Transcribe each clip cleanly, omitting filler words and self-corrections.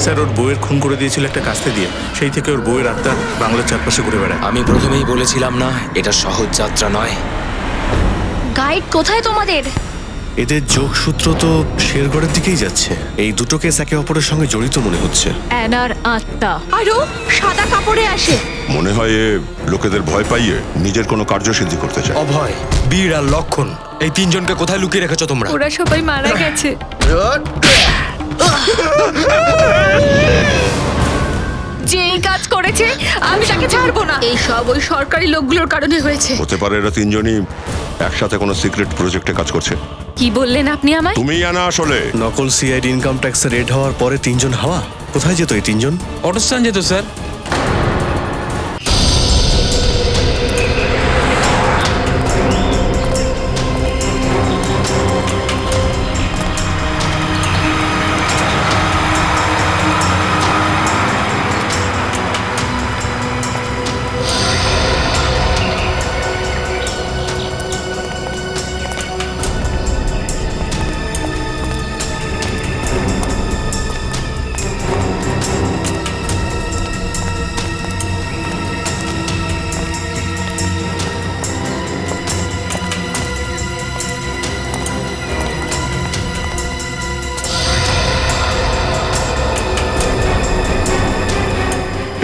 Sir ওর বউয়ের খুন করে দিয়েছিল একটা কাস্তে দিয়ে, সেই থেকে ওর বউয়ের আত্মা বাংলার চারপাশে ঘুরে বেড়ায়। আমি প্রথমেই বলেছিলাম না এটা সহজ যাত্রা নয়। গাইড কোথায় তোমাদের? এদের যোগসূত্র তো শেরগড়ের দিকেই যাচ্ছে। এই দুটো কেস একে অপরের সঙ্গে জড়িত মনে হচ্ছে। অ্যানার আত্মা আরো সাদা কাপড়ে আসে। মনে হয় এ লোকেদের ভয় পাইয়ে নিজের কোনো কার্যসিদ্ধি করতে চায়। অভয়, বীর আর লক্ষণ, এই তিনজনকে কোথায় লুকিয়ে রেখেছো তোমরা? ওরা সবাই মারা গেছে। যে এই কাজ করেছে আমি তাকে ছাড়বো না। এই সব ওই সরকারি লোকগুলোর কারণে হয়েছে। হতে পারে এরা তিনজনই একসাথে কোনো সিক্রেট প্রজেক্টে কাজ করছে। কি বললেন আপনি আমায়? তুমি আনা আসলে নকল সিআইডি ইনকাম ট্যাক্সের রেড হওয়ার পরে তিনজন হাওয়া কোথায় যেত এই তিনজন? অটোস্থান যেত স্যার।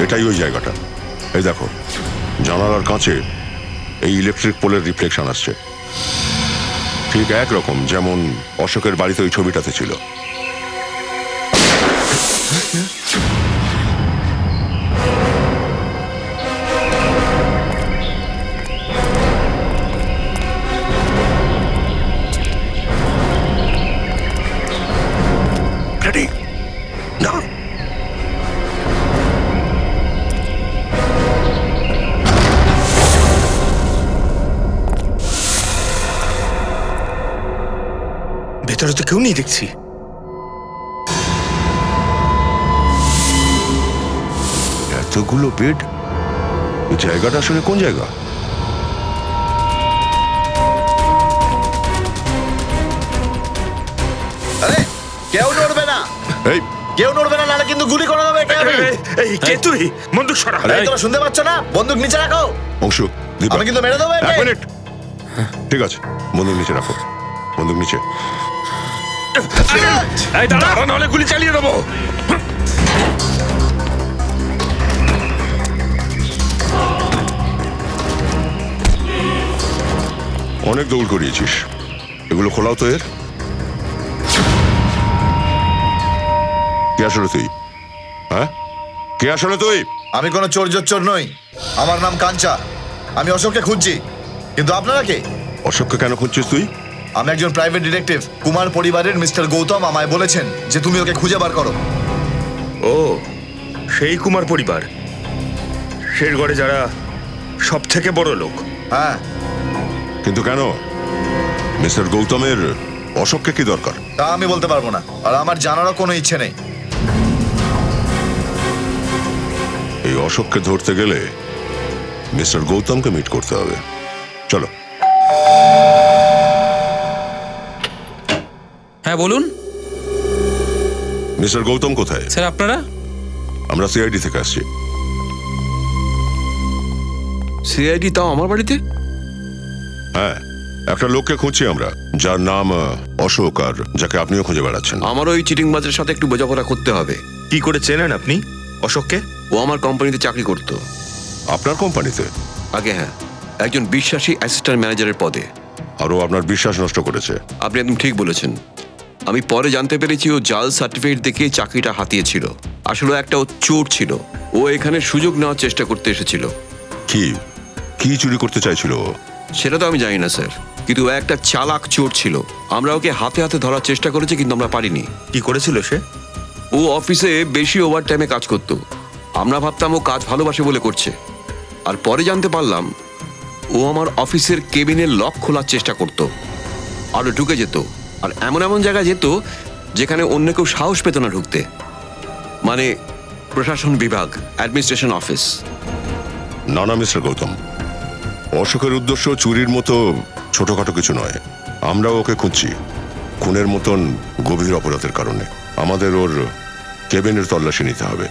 এটাই ওই জায়গাটা। এই দেখো, জানালার কাছে এই ইলেকট্রিক পোলের রিফ্লেকশন আসছে, ঠিক একরকম যেমন অশোকের বাড়িতে ওই ছবিটাতে ছিল। না, ভেতরে তো কেউ নেই দেখছি। এতগুলো বেড, জায়গাটা আসলে কোন জায়গা? আরে কেউ নড়বে না, এই কেউ নড়বে না, নাহলে কিন্তু গুলি করা হবে। এই কে তুই? বন্দুক সরা। এই তোমরা শুনতে পাচ্ছ না? বন্দুক নিচে রাখো। অংশু, দীপা, আমি কিন্তু মেরে দেবো এক একে। মিনিট। ঠিক আছে, বন্দুক নিচে রাখো, বন্দুক নিচে। এই দাঁড়া, নাহলে গুলি চালিয়ে দেবো। অনেক দৌড় করিয়েছিস, এগুলো খোলাও তো। এর কে আসলে তুই? হ্যাঁ, কে আসলে তুই? আমি কোনো চোর নই, আমার নাম কাঞ্চা। আমি অশোককে খুঁজছি। কিন্তু আপনারা কে? অশোককে কেন খুঁজছিস তুই? আমি একজন প্রাইভেট ডিটেকটিভ। কুমার পরিবারের মিস্টার গৌতম আমায় বলেছেন যে তুমি ওকে খুঁজে বার করো। ও, সেই কুমার পরিবার, শেরগড়ে যারা সব থেকে বড় লোক। হ্যাঁ। কিন্তু কেন? মিস্টার গৌতমের অশোককে কি দরকার? তা আমি বলতে পারবো না, আর আমার জানারও কোনো ইচ্ছে নেই। এই অশোককে ধরতে গেলে মিস্টার গৌতমকে মিট করতে হবে। চলো। হ্যাঁ বলুন। মিস্টার গৌতম কোথায়? স্যার আপনারা? আমরা সিআইডি থেকে আসছি। সিআইডি তাও আমার বাড়িতে? হ্যাঁ, একটা লোককে খুঁজছি আমরা, যার নাম অশোক, আর যাকে আপনিও খুঁজে বেড়াচ্ছেন। আমারও ওই চিটিংবাজের সাথে একটু বোঝাপড়া করতে হবে। কি করে চেনেন আপনি অশোককে? ও আমার কোম্পানিতে চাকরি করতো। আপনার কোম্পানিতে? আগে হ্যাঁ, একজন বিশ্বাসী অ্যাসিস্ট্যান্ট ম্যানেজারের পদে। আরও আপনার বিশ্বাস নষ্ট করেছে। আপনি একদম ঠিক বলেছেন। আমি পরে জানতে পেরেছি ও জাল সার্টিফিকেট দেখে চাকরিটা হাতিয়েছিল। আসলে একটা ও চোর ছিল। ও এখানে সুযোগ নেওয়ার চেষ্টা করতে এসেছিল। কি কি চুরি করতে চাইছিল? সেটা তো আমি জানি না স্যার, কিন্তু ও একটা চালাক চোর ছিল। আমরা ওকে হাতে হাতে ধরার চেষ্টা করেছি, কিন্তু আমরা পারিনি। কি করেছিল সে? ও অফিসে বেশি ওভার টাইমে কাজ করতো। আমরা ভাবতাম ও কাজ ভালোবাসে বলে করছে, আর পরে জানতে পারলাম ও আমার অফিসের কেবিনের লক খোলার চেষ্টা করতো, আরও ঢুকে যেত, আর এমন এমন জায়গায় যেত যেখানে অন্য কেউ সাহস পেত না ঢুকতে। মানে প্রশাসন বিভাগ, অ্যাডমিনিস্ট্রেশন অফিস। না না মিস্টার গৌতম, অশোকের উদ্দেশ্য চুরির মতো ছোটখাটো কিছু নয়। আমরা ওকে খুঁজছি খুনের মতন গভীর অপরাধের কারণে। আমাদের ওর কেবিনের তল্লাশি নিতে হবে।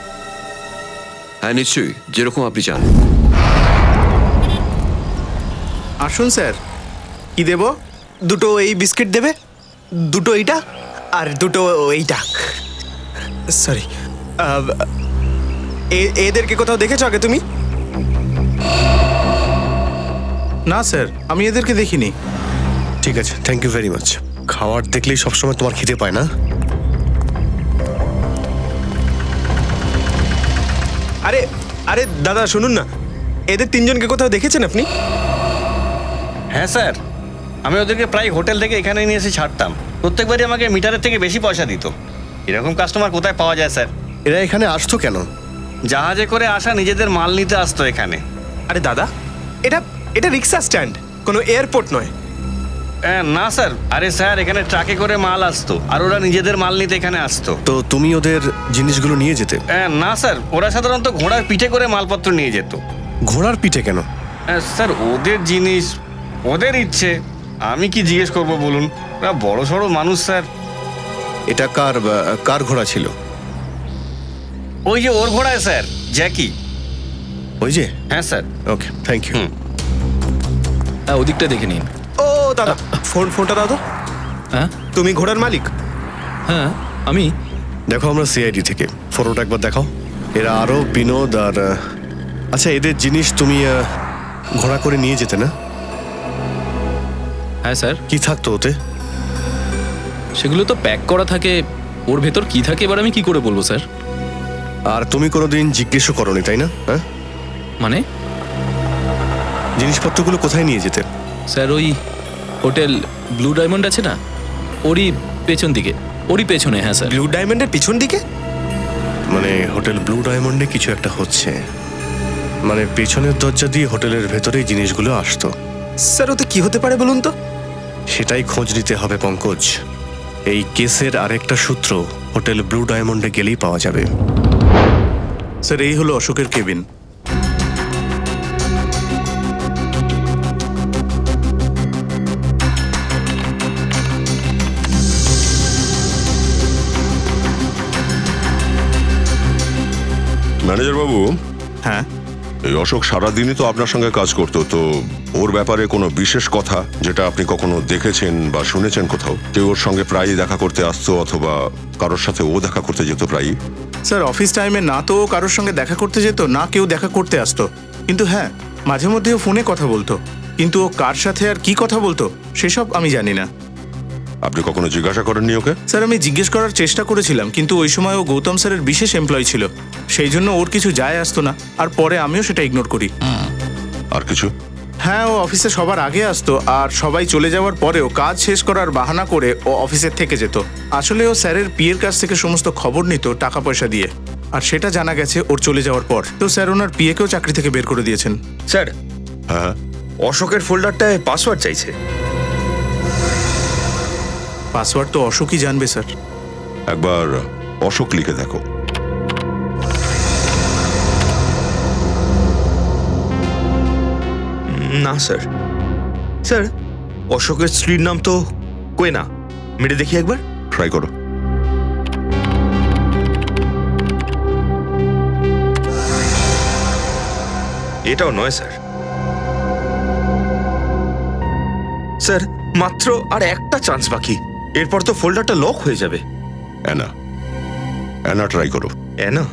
হ্যাঁ নিশ্চয়ই, যেরকম আপনি চান। আসুন স্যার, কি দেব? দুটো এই বিস্কিট দেবে, দুটো এইটা, আর দুটো এইটা। সরি, এদেরকে কোথাও দেখেছো আগে তুমি? না স্যার, আমি এদেরকে দেখিনি। ঠিক আছে, থ্যাংক ইউ ভেরি মাচ। খাবার দেখলেই সবসময় তোমার খিদে পায় না? আরে আরে দাদা শুনুন না, এদের তিনজনকে কোথাও দেখেছেন আপনি? হ্যাঁ স্যার, আমি ওদেরকে প্রায় হোটেল থেকে এখানে নিয়ে এসে ছাড়তাম। প্রত্যেকবারই আমাকে মিটারের থেকে বেশি পয়সা দিত। এরকম কাস্টমার কোথায় পাওয়া যায় স্যার? এরা এখানে আসতো কেন? জাহাজে করে আসা নিজেদের মাল নিতে আসতো এখানে। আরে দাদা, এটা এটা রিক্সা স্ট্যান্ড, কোনো এয়ারপোর্ট নয়। না স্যার, আরে স্যার এখানে ট্রাকে করে মাল আসতো, আর ওরা নিজেদের মাল নিতে এখানে আসতো। তো তুমি ওদের জিনিসগুলো নিয়ে যেতে? না স্যার, ওরা সাধারণত ঘোড়ার পিঠে করে মালপত্র নিয়ে যেত। ঘোড়ার পিঠে কেন? স্যার ওদের জিনিস, ওদের ইচ্ছে, আমি কি জিজ্ঞেস করবো বলুন? ওরা বড় সড়ো মানুষ স্যার। এটা কার ঘোড়া ছিল? ওই যে ওর ঘোড়ায় স্যার, জ্যাকি। ওই যে? হ্যাঁ স্যার। Okay, thank you. হ্যাঁ, ওদিকটা দেখে নিন। ও দাদা, ফোনটা দাও তো। হ্যাঁ, তুমি ঘোড়ার মালিক? হ্যাঁ আমি। দেখো, আমরা সিআইডি থেকে। ফটোটা একবার দেখাও। এরা আরো বিনোদ আর আচ্ছা, এদের জিনিস তুমি ঘোড়া করে নিয়ে যেতে না? হ্যাঁ স্যার। কি থাকতো ওতে? সেগুলো তো প্যাক করা থাকে, ওর ভেতর কি থাকে এবার আমি কি করে বলবো স্যার? আর তুমি কোনোদিন জিজ্ঞেসও করোনি, তাই না? হ্যাঁ, মানে জিনিসপত্রগুলো কোথায় নিয়ে যেতে? স্যার ওই হোটেল ব্লু ডায়মন্ড আছে না, ওরই পেছন দিকে, ওরই পেছনে। হ্যাঁ স্যার। ব্লু ডায়মন্ডের পিছন দিকে? মানে হোটেল ব্লু ডায়মন্ডে কিছু একটা হচ্ছে, মানে পেছনের দরজা দিয়ে হোটেলের ভেতরেই জিনিসগুলো আসতো। স্যার ওতে কি হতে পারে বলুন তো? সেটাই খোঁজ নিতে হবে পঙ্কজ। এই কেসের আরেকটা সূত্র হোটেল ব্লু ডায়মন্ডে গেলেই পাওয়া যাবে। স্যার, এই হলো অশোকের কেবিন। ম্যানেজার বাবু, হ্যাঁ, এই অশোক সারাদিনই তো আপনার সঙ্গে কাজ করতো, তো ওর ব্যাপারে কোনো বিশেষ কথা যেটা আপনি কখনো দেখেছেন বা শুনেছেন কোথাও? কেউ ওর সঙ্গে প্রায়ই দেখা করতে আসতো, অথবা কারোর সাথে ও দেখা করতে যেত প্রায়ই? স্যার অফিস টাইমে না তো ও কারোর সঙ্গে দেখা করতে যেত, না কেউ দেখা করতে আসতো। কিন্তু হ্যাঁ, মাঝে মধ্যে ও ফোনে কথা বলতো, কিন্তু ও কার সাথে আর কি কথা বলতো সেসব আমি জানি না। আপনি কখনো জিজ্ঞাসা করেননি ওকে? স্যার আমি জিজ্ঞেস করার চেষ্টা করেছিলাম, কিন্তু ওই সময় ও গৌতম স্যারের বিশেষ এমপ্লয়ি ছিল, সেই জন্য ওর কিছু যায় আসতো না, আর পরে আমিও সেটা ইগনোর করি। আর কিছু? হ্যাঁ, ও অফিসে সবার আগে আসতো, আর সবাই চলে যাওয়ার পরেও কাজ শেষ করার বাহানা করে ও অফিসের থেকে যেত। আসলে ও স্যারের পিয়ের কাছ থেকে সমস্ত খবর নিত টাকা পয়সা দিয়ে, আর সেটা জানা গেছে ওর চলে যাওয়ার পর। তো স্যার ওনার পিয়েকেও চাকরি থেকে বের করে দিয়েছেন। স্যার, হ্যাঁ, অশোকের ফোল্ডারটায় পাসওয়ার্ড চাইছে। পাসওয়ার্ড তো অশোকই জানবে স্যার। একবার অশোক লিখে দেখো। না স্যার, স্যার অশোকের স্ত্রীর নাম তো কোয়েনা। মেরে দেখি একবার। ট্রাই করো। এটাও নয় স্যার। স্যার মাত্র আর একটা চান্স বাকি, এরপর তো ফোল্ডারটা লক হয়ে যাবে। অ্যানা, অ্যানা ট্রাই করো। অ্যানা?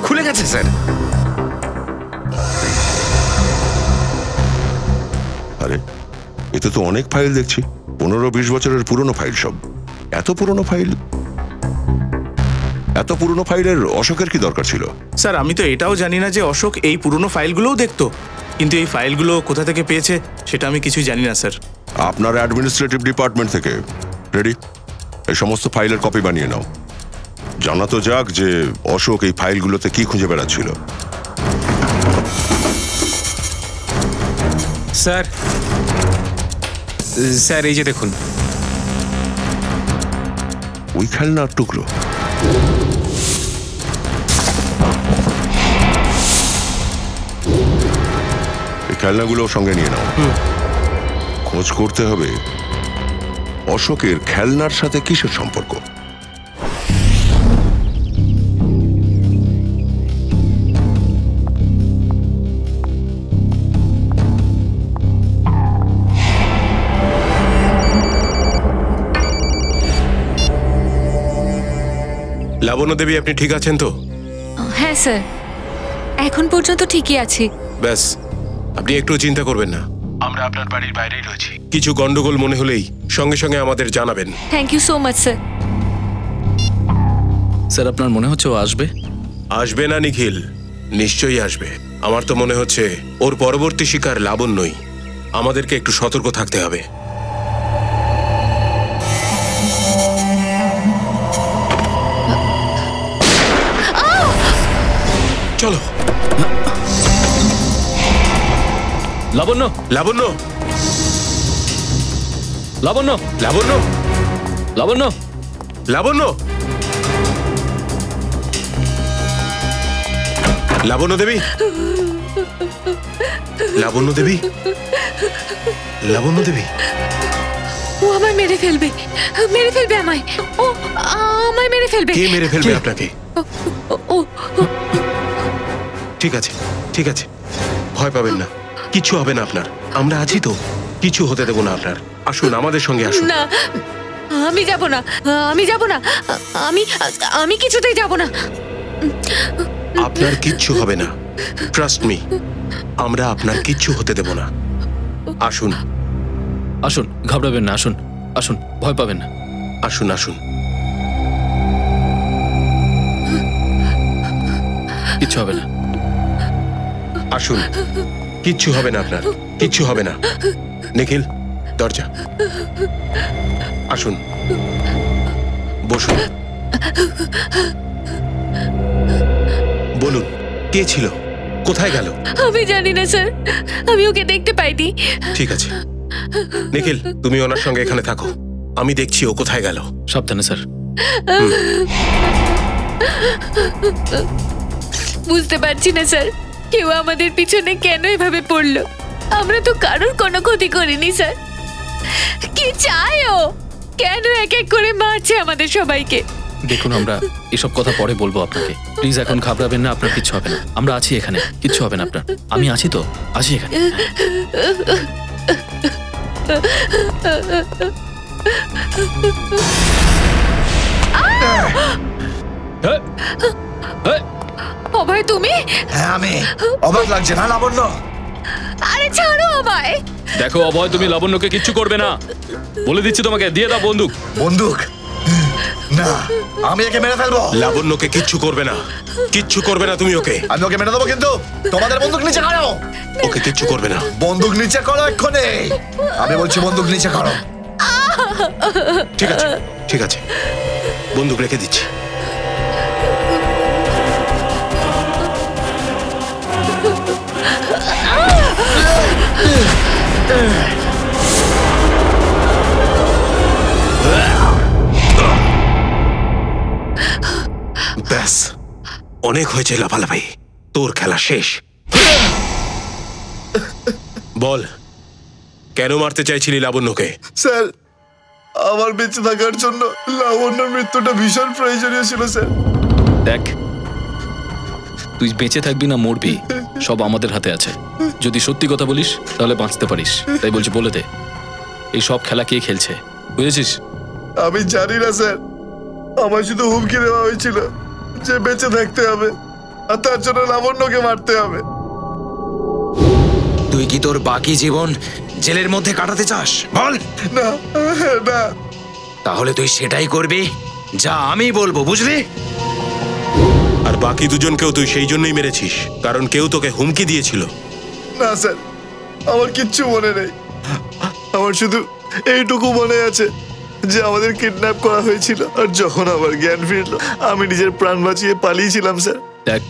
খুলে গেছে স্যার। আরে, এতে তো অনেক ফাইল দেখছি, 15-20 বছরের পুরনো ফাইল সব। এত পুরনো ফাইল, এত পুরনো ফাইলের অশোকের কি দরকার ছিল? স্যার আমি তো এটাও জানি না যে অশোক এই পুরনো ফাইলগুলোও দেখতো, কিন্তু এই ফাইলগুলো কোথা থেকে পেয়েছে সেটা আমি কিছুই জানি না স্যার। আপনার অ্যাডমিনিস্ট্রেটিভ ডিপার্টমেন্ট থেকে রেডি, এই সমস্ত ফাইলের কপি বানিয়ে নাও। জানা তো যাক যে অশোক এই ফাইলগুলোতে কি খুঁজে বেড়াচ্ছিল। স্যার, স্যার এই যে দেখুন। ওই খেলনার টুকরো? এই খেলনাগুলো সঙ্গে নিয়ে নাও। খোঁজ করতে হবে অশোকের খেলনার সাথে কিসের সম্পর্ক? লাবণ্য দেবী, আপনি ঠিক আছেন তো? হ্যাঁ স্যার, এখন পর্যন্ত ঠিকই আছি। ব্যাস, আপনি একটু চিন্তা করবেন না, আমরা আপনার বাড়ির বাইরেই রয়েছি। কিছু গন্ডগোল মনে হলেই সঙ্গে সঙ্গে আমাদের জানাবেন। Thank you so much sir. Sir, আপনার মনে হচ্ছে ও আসবে? আসবে না নিখিল, নিশ্চয়ই আসবে। আমার তো মনে হচ্ছে ওর পরবর্তী শিকার লাবণ্যই। আমাদেরকে একটু সতর্ক থাকতে হবে। চলো। লাবণ্য, লাবণ্য, লাবণ্য, লাবণ্য, লাবণ্য, লাবণ্য, লাবণ্য দেবী, লাবণ্য দেবী, লাবণ্য দেবী। ও আমায় মেরে ফেলবে, মেরে ফেলবে আমায়। ও আমায় মেরে ফেলবে। কে মেরে ফেলবে আপনাকে? ও ঠিক আছে, ঠিক আছে, ভয় পাবেন না, কিছু হবে না আপনার। আমরা আছি তো, কিছু হতে দেব না আপনার। আসুন, আমাদের সঙ্গে আসুন। না, আমি যাব না, আমি যাব না, আমি আমি কিছুতেই যাব না। আপনার কিচ্ছু হবে না, ট্রাস্ট মি। আমরা আপনার কিচ্ছু হতে দেব না। আসুন, আসুন, ঘাবড়াবেন না, আসুন, আসুন, ভয় পাবেন না। আসুন, আসুন। কিচ্ছু হবে না। আসুন, কিচ্ছু হবে না আপনার, কিচ্ছু হবে না। নিখিল, দরজা। আসুন, বসুন। বলুন, কে ছিল, কোথায় গেল? আমি জানি না স্যার, আমি ওকে দেখতে পাইনি। ঠিক আছে নিখিল, তুমি ওনার সঙ্গে এখানে থাকো, আমি দেখছি ও কোথায় গেল। সাবধানে স্যার। বুঝতে পারছি না স্যার, কেউ আমাদের পিছনে কেন এভাবে পড়লো। আমরা তো কারোর কোনো ক্ষতি করিনি স্যার। কি চায় ও? কেন এক এক করে মারছে আমাদের সবাইকে? দেখুন, আমরা এসব কথা পরে বলবো আপনাকে। প্লিজ এখন ঘাবড়াবেন না, আপনার কিচ্ছু হবে না। আমরা আছি এখানে, কিচ্ছু হবে না আপনার। আমি আছি তো, আছি এখানে। অভয়, তুমি? হ্যাঁ আমি। অবাক লাগছে না লাবণ্য? আরে ছাড়ো আমায়। দেখো অভয়, তুমি লাবণ্যকে কিচ্ছু করবে না, বলে দিচ্ছি তোমাকে। দিয়ে দাও বন্দুক। বন্দুক? না, আমি একে মেরে ফেলবো। লাবণ্যকে কিচ্ছু করবে না, কিচ্ছু করবে না তুমি ওকে। আমি ওকে মেরে দেবো, কিন্তু তোমাদের বন্দুক নিচে করো। ওকে কিচ্ছু করবে না। বন্দুক নিচে করো এক্ষুনি। আমি বলছি বন্দুক নিচে করো। ঠিক আছে, ঠিক আছে, বন্দুক রেখে দিচ্ছি। ব্যাস, অনেক হয়েছে লাফালাফি, তোর খেলা শেষ। বল, কেন মারতে চাইছিলি লাবণ্যকে? স্যার, আমার বেঁচে থাকার জন্য লাবণ্যর মৃত্যুটা ভীষণ প্রয়োজনীয় ছিল স্যার। দেখ, তুই বেঁচে থাকবি না মরবি সব আমাদের হাতে আছে। যদি সত্যি কথা বলিস তাহলে বাঁচতে পারিস। তাই বলছি, বলে দে, এই সব খেলা কে খেলছে, বুঝেছিস? আমি জানি না স্যার, আমার শুধু হুমকি দেওয়া হয়েছিল যে বেঁচে থাকতে হবে আর তার জন্য লাবণ্যকে মারতে হবে। তুই কি তোর বাকি জীবন জেলের মধ্যে কাটাতে চাস? বল। না না। তাহলে তুই সেটাই করবি যা আমি বলবো, বুঝলি? আর বাকি দুজনকেও তুই সেই জন্যই মেরেছিস, কারণ কেউ তোকে হুমকি দিয়েছিল। না স্যার, আমার কিচ্ছু মনে নেই। আমার শুধু এইটুকু মনে আছে যে আমাদের কিডন্যাপ করা হয়েছিল, আর যখন আমার জ্ঞান ফিরলো আমি নিজের প্রাণ বাঁচিয়ে পালিয়েছিলাম স্যার। দেখ,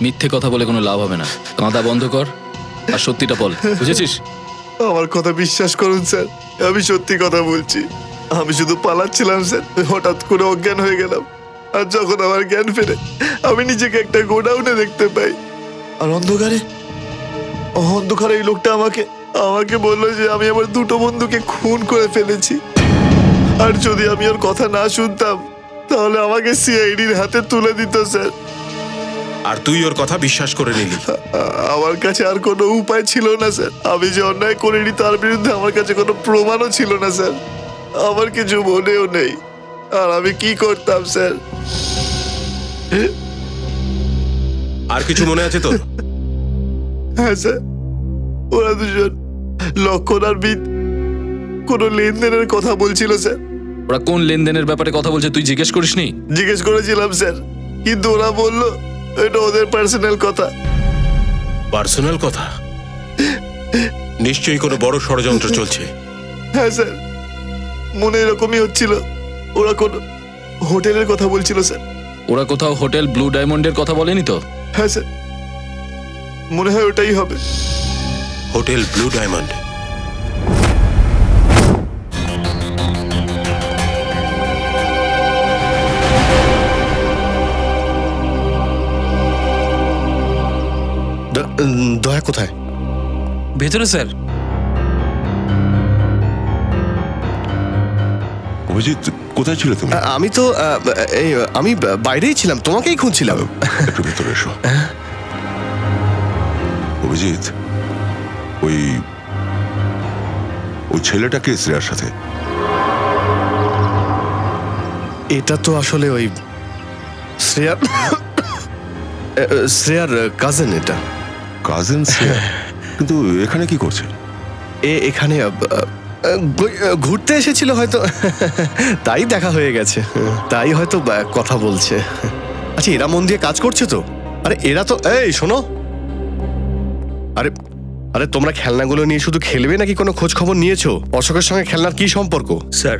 মিথ্যে কথা বলে কোনো লাভ হবে না। কাঁদা বন্ধ কর আর সত্যিটা বল, বুঝেছিস? আমার কথা বিশ্বাস করুন স্যার, আমি সত্যি কথা বলছি। আমি শুধু পালাচ্ছিলাম স্যার, হঠাৎ করে অজ্ঞান হয়ে গেলাম। আর যখন আমার জ্ঞান ফেরে আমি নিজেকে একটা গোডাউনে দেখতে পাই, আর অন্ধকারে এই লোকটা আমাকে বললো যে আমি আমার দুটো বন্ধুকে খুন করে ফেলেছি। আর যদি আমি ওর কথা না শুনতাম তাহলে আমাকে সিআইডির হাতে তুলে দিত স্যার। আর তুই ওর কথা বিশ্বাস করে নিলি। আমার কাছে আর কোনো উপায় ছিল না স্যার। আমি যে অন্যায় করিনি তার বিরুদ্ধে আমার কাছে কোনো প্রমাণও ছিল না স্যার। আমার কিছু মনেও নেই। আর আমি কি করতাম স্যার? আর কিছু মনে আছে তো? হ্যাঁ স্যার, ওরা দুজন লক্ষণ আর বিদ কোনো লেনদেনের কথা বলছিল স্যার। ওরা কোন লেনদেনের ব্যাপারে কথা বলছে তুই জিজ্ঞেস করিসনি? জিজ্ঞেস করেছিলাম স্যার, কিন্তু ওরা বলল এটা ওদের পার্সোনাল কথা। পার্সোনাল কথা? নিশ্চয়ই কোনো বড় ষড়যন্ত্র চলছে। হ্যাঁ স্যার, মনে এরকমই হচ্ছিল। ওরা কোন হোটেলের কথা বলছিল স্যার। ওরা কোথাও হোটেল ব্লু ডায়মন্ডের কথা বলেনি তো? হ্যাঁ স্যার, মনে হয় ওটাই হবে। Hotel blue diamond? দয়া কোথায়? ভেতরে স্যার। অভিজিৎ, কোথায় ছিলে তুমি? আমি তো আমি বাইরেই ছিলাম, তোমাকেই খুঁজছিলাম। একটু ভেতরে এসো। অভিজিৎ, ওই ছেলেটা কে শ্রেয়ার সাথে? এটা তো আসলে ওই শ্রেয়ার কাজিন। এটা কাজিন শ্রেয়া? কিন্তু এখানে কি করছে? এখানে ঘুরতে এসেছিল হয়তো, তাই দেখা হয়ে গেছে, তাই হয়তো কথা বলছে। আচ্ছা, এরা মন দিয়ে কাজ করছে তো? আরে এরা তো, এই শোনো, আরে আরে তোমরা খেলনাগুলো নিয়ে শুধু খেলবে নাকি কোনো খোঁজ খবর নিয়েছো? অশোকের সঙ্গে খেলনার কি সম্পর্ক? স্যার,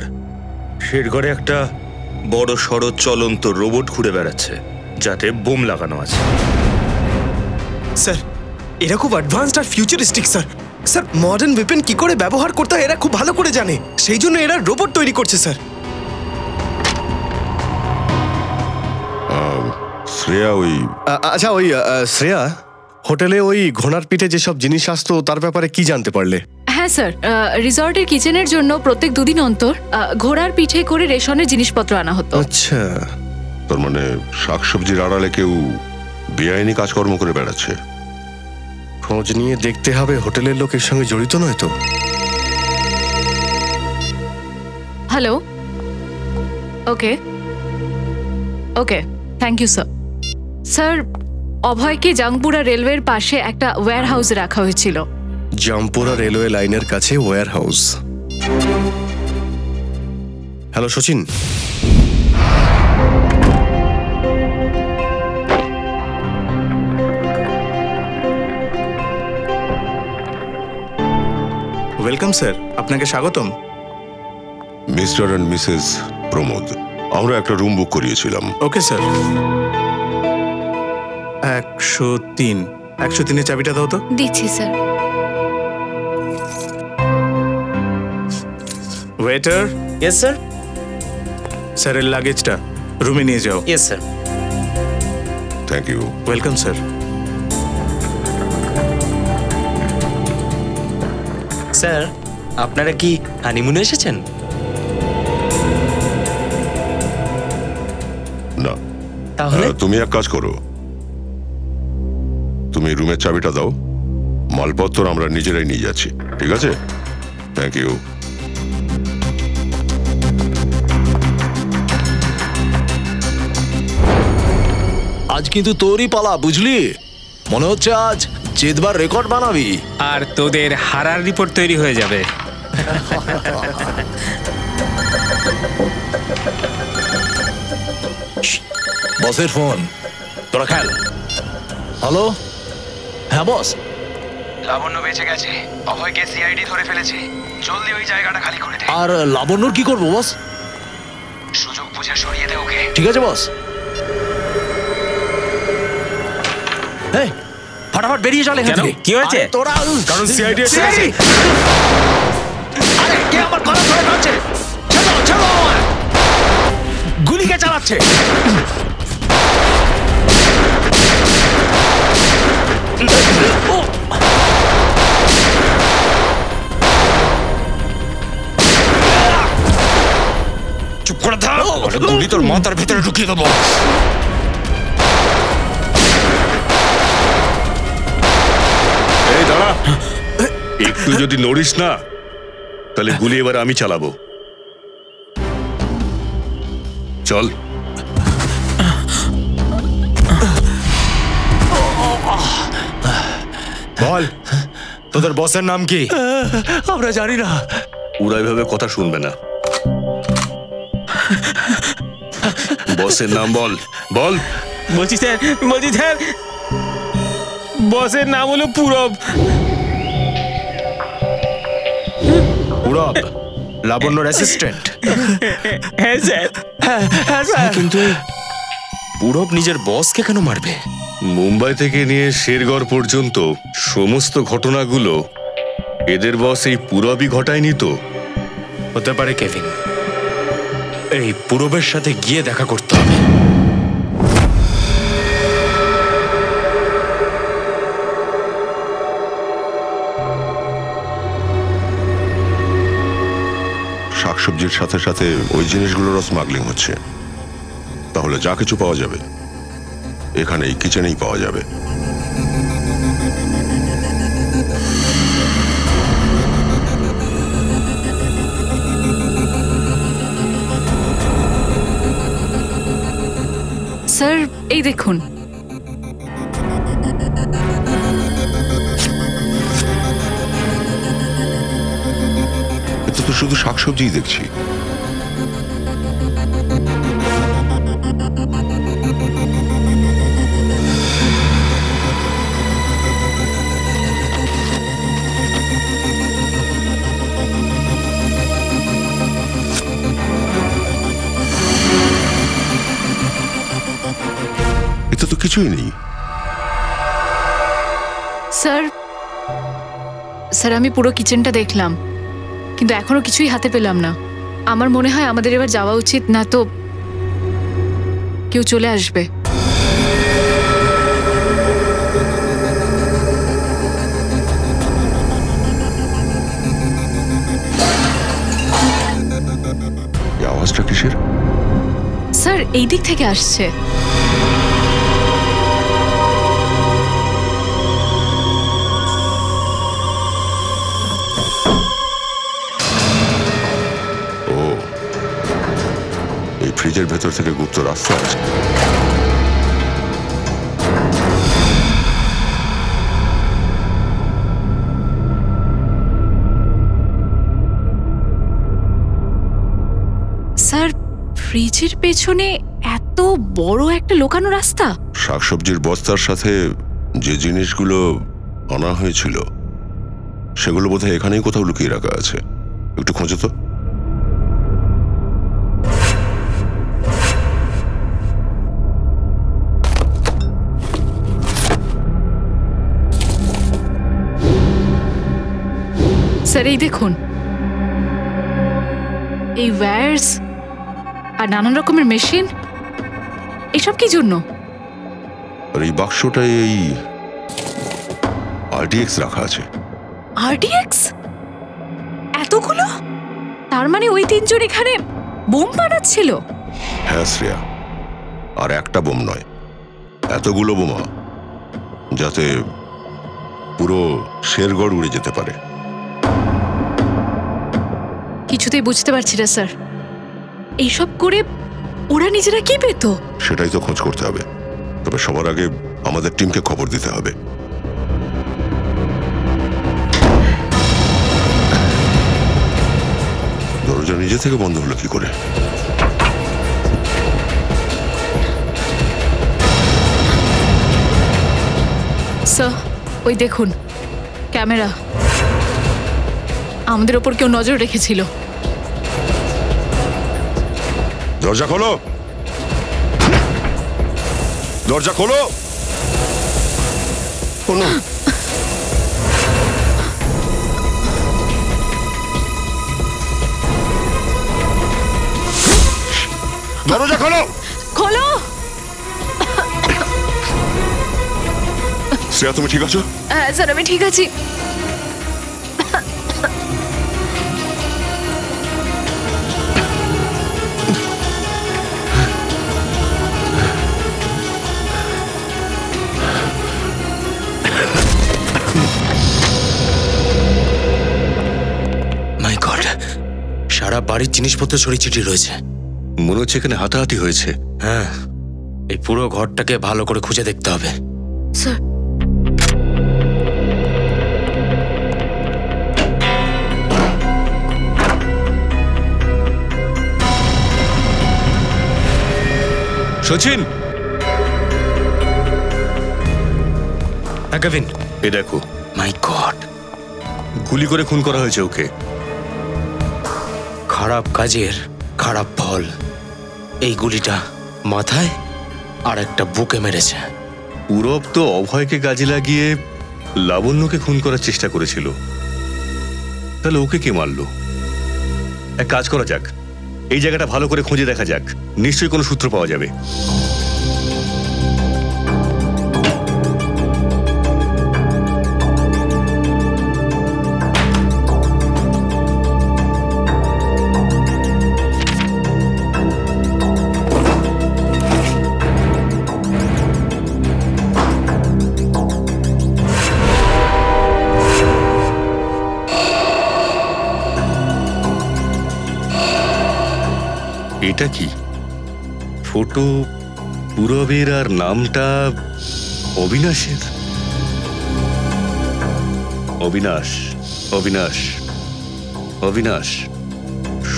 শেরঘরে একটা বড় সড়ো চলন্ত রোবট ঘুরে বেড়াচ্ছে, যাতে বোম লাগানো আছে। স্যার, এরা খুব অ্যাডভান্সড আর futuristic sir. Sir, modern weapon কি করে ব্যবহার করতে হয় এরা খুব ভালো করে জানে, সেই জন্য এরা রোবট তৈরি করছে স্যার। শ্রেয়া ওই আচ্ছা, ওই শ্রেয়া হোটেলে ওই ঘোড়ার পিঠে যেসব জিনিস আসতো তার ব্যাপারে কি জানতে পারলে? হ্যাঁ স্যার, রিসর্টের কিচেনের জন্য প্রত্যেক দুদিন অন্তর ঘোড়ার পিঠে করে রেশনের জিনিসপত্র আনা হতো। আচ্ছা, তার মানে শাকসবজির আড়ালে কেউ বেআইনি কাজকর্ম করে বেড়াচ্ছে। খোঁজ নিয়ে দেখতে হবে হোটেলের লোকের সঙ্গে জড়িত নয় তো। Hello, okay okay, thank you sir. Sir, অভয়কে জাংপুরা রেলওয়ের পাশে একটা ওয়্যার হাউসে রাখা হয়েছিল। জামপুরা রেলওয়ে লাইনের কাছে warehouse? Hello Sachin, welcome sir, আপনাকে স্বাগতম। মিস্টার অ্যান্ড মিসেস প্রমোদ, আমরা একটা রুম বুক করিয়েছিলাম। Okay sir. 103 চাবিটা দাও তো। দিচ্ছি স্যার। ওয়েটার। Yes sir. স্যারের লাগেজটা রুমে নিয়ে যাও। Yes sir. Thank you. Welcome sir. Sir, আপনারা কি হানিমুনে এসেছেন? না। তাহলে তুমি এক কাজ করো, তুমি রুমের চাবিটা দাও, মালপত্র আমরা নিজেরাই নিয়ে যাচ্ছি। ঠিক আছে? Thank you. আজ কিন্তু তোরই পালা, বুঝলি? মনে হচ্ছে আজ জেদবার রেকর্ড বানাবি। আর তোদের হারার রিপোর্ট তৈরি হয়ে যাবে। বসের ফোন, তোরা খেল। হ্যালো? হ্যাঁ বস। লাবণ্য বেঁচে গেছে, অভয়কে সিআইডি ধরে ফেলেছে। জলদি ওই জায়গাটা খালি করে দে। আর লাবণ্যর কি করবো বস? সুযোগ বুঝে সরিয়ে দে ওকে। ঠিক আছে বস। এই, ফটাফট বেরিয়ে চলে এখান থেকে। কি হয়েছে? তোরা কারণ সিআইডি এসে গেছে। আরে কে আমার গলা ধরে টানছে? ছেড়ো ছেড়ো আমায়! গুলিকে চালাচ্ছে। চুপ করে থাক, গুলি তোর মাথার ভেতরে ঢুকিয়ে দেবো। এই দাঁড়া, একটু যদি নড়িস না তাহলে গুলি এবার আমি চালাবো। চল। বল, তোদের বসের নাম কি? আমরা জানি না। ওরা এভাবে কথা শুনবে না। বসের নাম বল। বল। বলছি স্যার, বসের নাম হলো পূরব। পূরব লাবণ্যর অ্যাসিস্ট্যান্ট? হ্যাঁ স্যার। কিন্তু পূরব নিজের বসকে কেন মারবে? মুম্বাই থেকে নিয়ে শেরগড় পর্যন্ত সমস্ত ঘটনাগুলো এদের বস এই পূরবই ঘটায়নি তো? হতে পারে কেভিন। এই পূরবের সাথে গিয়ে দেখা করতে হবে। শাকসবজির সাথে সাথে ওই জিনিসগুলোরও স্মাগলিং হচ্ছে। তাহলে যা কিছু পাওয়া যাবে এখানে এই কিচেনেই পাওয়া যাবে। স্যার এই দেখুন, এতে তো শুধু শাকসবজিই দেখছি। এতে তো কিছুই নেই। স্যার আমি পুরো কিচেনটা দেখলাম, কিন্তু এখনো কিছুই হাতে পেলাম না। আমার মনে হয় আমাদের এবার যাওয়া উচিত, না তো কেউ চলে আসবে। এই আওয়াজটা কিসের? স্যার এই দিক থেকে আসছে। ফ্রিজের ভেতর থেকে গুপ্ত রাস্তা আছে। স্যার ফ্রিজের পেছনে এত বড় একটা লুকানো রাস্তা? শাকসবজির বস্তার সাথে যে জিনিসগুলো আনা হয়েছিল সেগুলো বোধহয় এখানেই কোথাও লুকিয়ে রাখা আছে। একটু খোঁজো তো। স্যার এই দেখুন, এই ওয়্যারস আর নানান রকমের মেশিন, এসব কি জন্য? আর এই বাক্সটায় এই আরডিএক্স রাখা আছে। আরডিএক্স? এতগুলো? তার মানে ওই তিনজন এখানে বোম বানাচ্ছিল? হ্যাঁ শ্রেয়া, আর একটা বোম নয়, এতগুলো বোমা যাতে পুরো শেরগড় উড়ে যেতে পারে। কিছুতেই বুঝতে পারছি না স্যার, এইসব করে ওরা নিজেরা কি পেত? সেটাই তো খোঁজ করতে হবে। তবে সবার আগে আমাদের টিমকে খবর দিতে হবে। দরজা নিজে থেকে বন্ধ হলো কি করে? স্যার ওই দেখুন ক্যামেরা, আমাদের ওপর কেউ নজর রেখেছিল। দরজা খোলো, দরজা খোলো। খোলো। দরজা খোলো। খোলো। শ্রেয়া তুমি ঠিক আছো? হ্যাঁ স্যার আমি ঠিক আছি। বাড়ির জিনিসপত্র ছড়িয়ে ছিটিয়ে রয়েছে। মনে হচ্ছে এখানে হাতাহাতি হয়েছে। হ্যাঁ, এই পুরো ঘরটাকে ভালো করে খুঁজে দেখতে হবে। স্যার, সচিন, কেভিন, এ দেখো। মাই গড, গুলি করে খুন করা হয়েছে ওকে। খারাপ কাজের খারাপ ফল। এই গুলিটা মাথায় আর একটা বুকে মেরেছে। পূরব তো অভয়কে কাজে লাগিয়ে লাবণ্যকে খুন করার চেষ্টা করেছিল। তাহলে ওকে কে মারলো? এক কাজ করা যাক, এই জায়গাটা ভালো করে খুঁজে দেখা যাক, নিশ্চয়ই কোনো সূত্র পাওয়া যাবে। এটা কি ফটো? পূরবের আর নামটা অবিনাশের। অবিনাশ, অবিনাশ, অবিনাশ।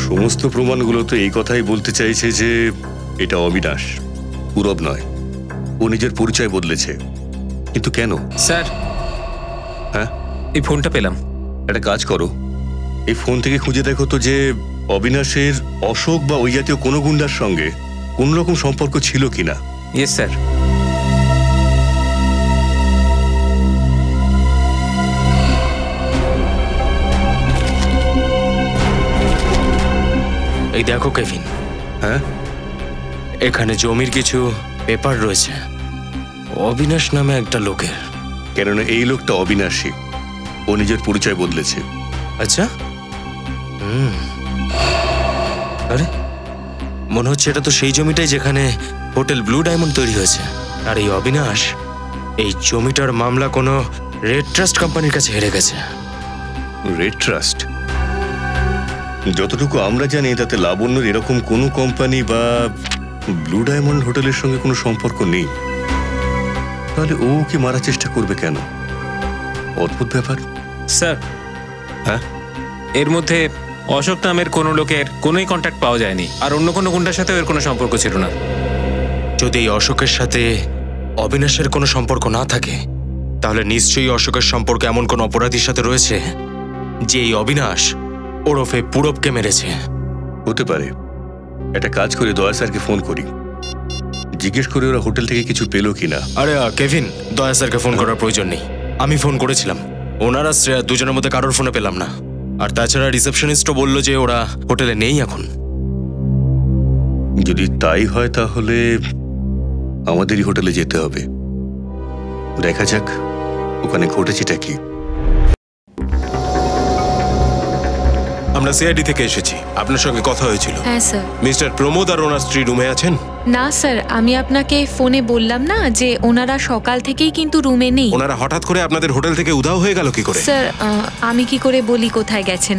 সমস্ত প্রমাণগুলো তো এই কথাই বলতে চাইছে যে এটা অবিনাশ, পূরব নয়। ও নিজের পরিচয় বদলেছে, কিন্তু কেন? স্যার, হ্যাঁ, এই ফোনটা পেলাম। একটা কাজ করো, এই ফোন থেকে খুঁজে দেখো তো যে অবিনাশের অশোক বা ওই জাতীয় কোনো গুন্ডার সঙ্গে কোন রকম সম্পর্ক ছিল কিনা। Yes sir. এই দেখো কেভিন। হ্যাঁ, এখানে জমির কিছু পেপার রয়েছে অবিনাশ নামে একটা লোকের। কেননা এই লোকটা অবিনাশী, ও নিজের পরিচয় বদলেছে। আচ্ছা, আরে মনে হচ্ছে এটা তো সেই জমিটাই যেখানে হোটেল ব্লু ডায়মন্ড তৈরি হয়েছে। আর এই অবিনাশ এই জমিটার মামলা কোনো রেড ট্রাস্ট কোম্পানির কাছে হেরে গেছে। Red trust? যতটুকু আমরা জানি তাতে লাবণ্যর এরকম কোনো কোম্পানি বা ব্লু ডায়মন্ড হোটেলের সঙ্গে কোনো সম্পর্ক নেই। তাহলে ও কি মারার চেষ্টা করবে কেন? অদ্ভুত ব্যাপার। স্যার, হ্যাঁ, এর মধ্যে অশোক নামের কোনো লোকের কোনোই কন্ট্যাক্ট পাওয়া যায়নি, আর অন্য কোনো গুন্ডার সাথেও এর কোনো সম্পর্ক ছিল না। যদি এই অশোকের সাথে অবিনাশের কোনো সম্পর্ক না থাকে, তাহলে নিশ্চয়ই অশোকের সম্পর্ক এমন কোন অপরাধীর সাথে রয়েছে যে এই অবিনাশ ওরফে পূরবকে মেরেছে। হতে পারে। একটা কাজ করে দয়া স্যারকে ফোন করি, জিজ্ঞেস করে ওরা হোটেল থেকে কিছু পেলো কিনা। আরে কেভিন, দয়া স্যারকে ফোন করার প্রয়োজন নেই। আমি ফোন করেছিলাম, ওনারা শ্রেয়া দুজনের মধ্যে কারোর ফোনে পেলাম না। আর তাছাড়া রিসেপশনিস্টও বলল যে ওরা হোটেলে নেই এখন। যদি তাই হয় তাহলে আমাদেরই হোটেলে যেতে হবে, দেখা যাক ওখানে ঘটেছেটা কি। আমরা সিআইডি থেকে এসেছি, আপনার সঙ্গে কথা হয়েছিল। হ্যাঁ স্যার। মিস্টার প্রমোদ আর ওনার স্ত্রী রুমে আছেন? না স্যার, আমি আপনাকে ফোনে বললাম না যে ওনারা সকাল থেকেই কিন্তু রুমে নেই। ওনারা হঠাৎ করে আপনাদের হোটেল থেকে উধাও হয়ে গেল কি করে? স্যার, আমি কি করে বলি কোথায় গেছেন?